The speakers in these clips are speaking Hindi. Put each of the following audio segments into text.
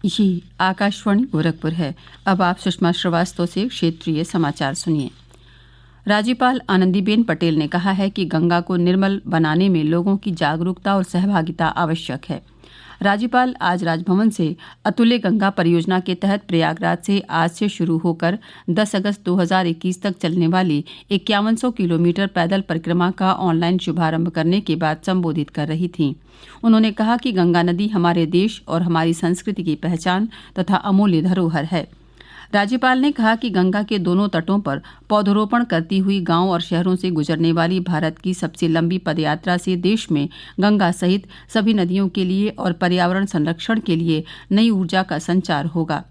ये आकाशवाणी गोरखपुर है। अब आप सुषमा श्रीवास्तव से क्षेत्रीय समाचार सुनिए। राज्यपाल आनंदीबेन पटेल ने कहा है कि गंगा को निर्मल बनाने में लोगों की जागरूकता और सहभागिता आवश्यक है। राज्यपाल आज राजभवन से अतुल्य गंगा परियोजना के तहत प्रयागराज से आज से शुरू होकर 10 अगस्त 2021 तक चलने वाली 5100 किलोमीटर पैदल परिक्रमा का ऑनलाइन शुभारंभ करने के बाद संबोधित कर रही थीं। उन्होंने कहा कि गंगा नदी हमारे देश और हमारी संस्कृति की पहचान तथा अमूल्य धरोहर है। राज्यपाल ने कहा कि गंगा के दोनों तटों पर पौधरोपण करती हुई गांव और शहरों से गुजरने वाली भारत की सबसे लंबी पदयात्रा से देश में गंगा सहित सभी नदियों के लिए और पर्यावरण संरक्षण के लिए नई ऊर्जा का संचार होगा।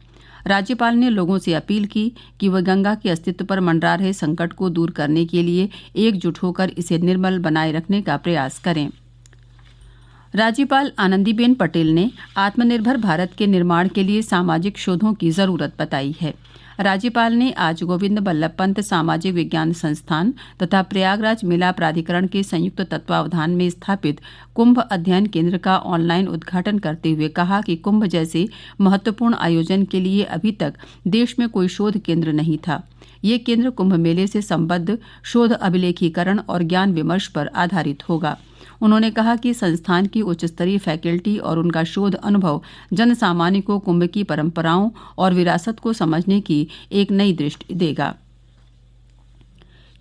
राज्यपाल ने लोगों से अपील की कि वे गंगा के अस्तित्व पर मंडरा रहे संकट को दूर करने के लिए एकजुट होकर इसे निर्मल बनाए रखने का प्रयास करें। राज्यपाल आनंदीबेन पटेल ने आत्मनिर्भर भारत के निर्माण के लिए सामाजिक शोधों की जरूरत बताई है। राज्यपाल ने आज गोविंद बल्लभ पंत सामाजिक विज्ञान संस्थान तथा प्रयागराज मेला प्राधिकरण के संयुक्त तत्वावधान में स्थापित कुंभ अध्ययन केंद्र का ऑनलाइन उद्घाटन करते हुए कहा कि कुंभ जैसे महत्वपूर्ण आयोजन के लिए अभी तक देश में कोई शोध केंद्र नहीं था। ये केंद्र कुंभ मेले से संबद्ध शोध अभिलेखीकरण और ज्ञान विमर्श पर आधारित होगा। उन्होंने कहा कि संस्थान की उच्च स्तरीय फैकल्टी और उनका शोध अनुभव जन सामान्य को कुंभ की परंपराओं और विरासत को समझने की एक नई दृष्टि देगा।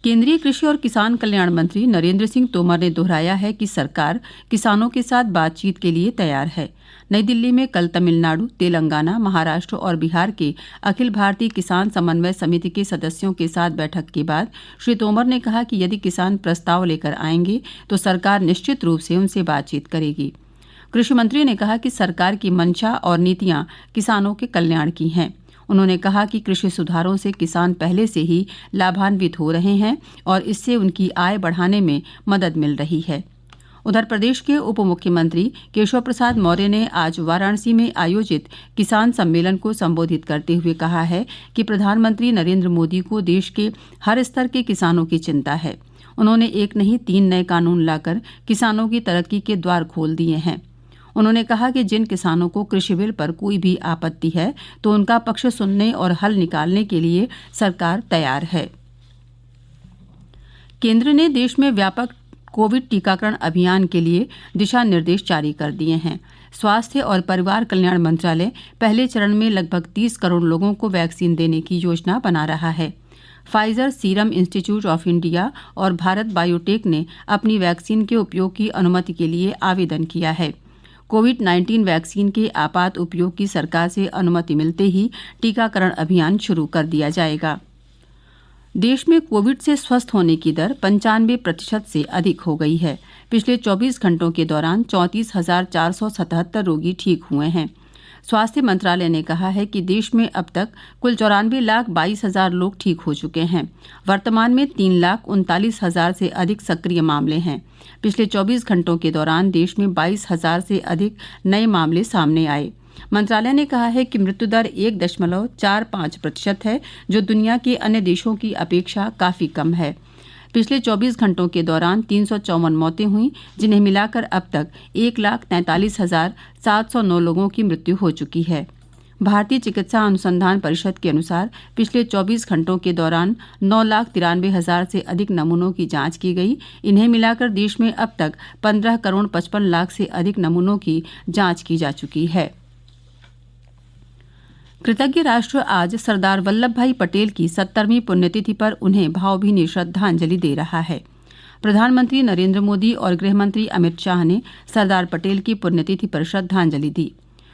केंद्रीय कृषि और किसान कल्याण मंत्री नरेंद्र सिंह तोमर ने दोहराया है कि सरकार किसानों के साथ बातचीत के लिए तैयार है। नई दिल्ली में कल तमिलनाडु, तेलंगाना, महाराष्ट्र और बिहार के अखिल भारतीय किसान समन्वय समिति के सदस्यों के साथ बैठक के बाद श्री तोमर ने कहा कि यदि किसान प्रस्ताव लेकर आएंगे तो सरकार निश्चित रूप से उनसे बातचीत करेगी। कृषि मंत्री ने कहा कि सरकार की मंशा और नीतियां किसानों के कल्याण की हैं। उन्होंने कहा कि कृषि सुधारों से किसान पहले से ही लाभान्वित हो रहे हैं और इससे उनकी आय बढ़ाने में मदद मिल रही है। उधर प्रदेश के उप मुख्यमंत्री केशव प्रसाद मौर्य ने आज वाराणसी में आयोजित किसान सम्मेलन को संबोधित करते हुए कहा है कि प्रधानमंत्री नरेंद्र मोदी को देश के हर स्तर के किसानों की चिंता है। उन्होंने एक नहीं 3 नए कानून लाकर किसानों की तरक्की के द्वार खोल दिए हैं। उन्होंने कहा कि जिन किसानों को कृषि बिल पर कोई भी आपत्ति है तो उनका पक्ष सुनने और हल निकालने के लिए सरकार तैयार है। केंद्र ने देश में व्यापक कोविड टीकाकरण अभियान के लिए दिशा निर्देश जारी कर दिए हैं। स्वास्थ्य और परिवार कल्याण मंत्रालय पहले चरण में लगभग 30 करोड़ लोगों को वैक्सीन देने की योजना बना रहा है। Pfizer, serum institute of India और भारत बायोटेक ने अपनी वैक्सीन के उपयोग की अनुमति के लिए आवेदन किया है। कोविड-19 वैक्सीन के आपात उपयोग की सरकार से अनुमति मिलते ही टीकाकरण अभियान शुरू कर दिया जाएगा। देश में कोविड से स्वस्थ होने की दर 95% से अधिक हो गई है। पिछले 24 घंटों के दौरान 34,477 रोगी ठीक हुए हैं। स्वास्थ्य मंत्रालय ने कहा है कि देश में अब तक कुल 94,22,000 लोग ठीक हो चुके हैं। वर्तमान में 3,39,000 से अधिक सक्रिय मामले हैं। पिछले 24 घंटों के दौरान देश में 22,000 से अधिक नए मामले सामने आए। मंत्रालय ने कहा है कि मृत्यु दर 1.45% है, जो दुनिया के अन्य देशों की अपेक्षा काफी कम है। पिछले 24 घंटों के दौरान 354 मौतें हुई, जिन्हें मिलाकर अब तक 1,43,709 लोगों की मृत्यु हो चुकी है। भारतीय चिकित्सा अनुसंधान परिषद के अनुसार पिछले 24 घंटों के दौरान 9,93,000 से अधिक नमूनों की जांच की गई। इन्हें मिलाकर देश में अब तक 15,55,00,000 से अधिक नमूनों की जांच की जा चुकी है। कृतज्ञ राष्ट्र आज सरदार वल्लभ भाई पटेल की 70वीं पुण्यतिथि पर उन्हें भावभीनी श्रद्धांजलि दे रहा है। प्रधानमंत्री नरेंद्र मोदी और गृहमंत्री अमित शाह ने सरदार पटेल की पुण्यतिथि पर श्रद्धांजलि दी।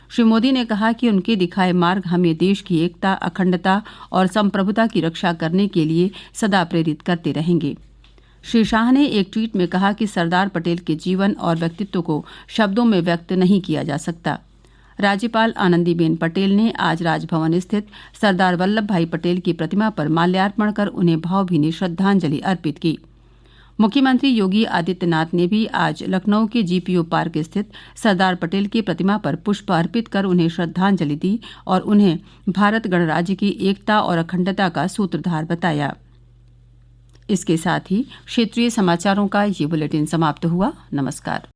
श्री मोदी ने कहा कि उनके दिखाए मार्ग हमें देश की एकता, अखंडता और संप्रभुता की रक्षा करने के लिए सदा प्रेरित करते रहेंगे। श्री शाह ने एक ट्वीट में कहा कि सरदार पटेल के जीवन और व्यक्तित्व को शब्दों में व्यक्त नहीं किया जा सकता। राज्यपाल आनंदीबेन पटेल ने आज राजभवन स्थित सरदार वल्लभ भाई पटेल की प्रतिमा पर माल्यार्पण कर उन्हें भावभीनी श्रद्धांजलि अर्पित की। मुख्यमंत्री योगी आदित्यनाथ ने भी आज लखनऊ के जीपीओ पार्क स्थित सरदार पटेल की प्रतिमा पर पुष्प अर्पित कर उन्हें श्रद्धांजलि दी और उन्हें भारत गणराज्य की एकता और अखंडता का सूत्रधार बताया। इसके साथ ही क्षेत्रीय समाचारों का ये बुलेटिन समाप्त हुआ। नमस्कार।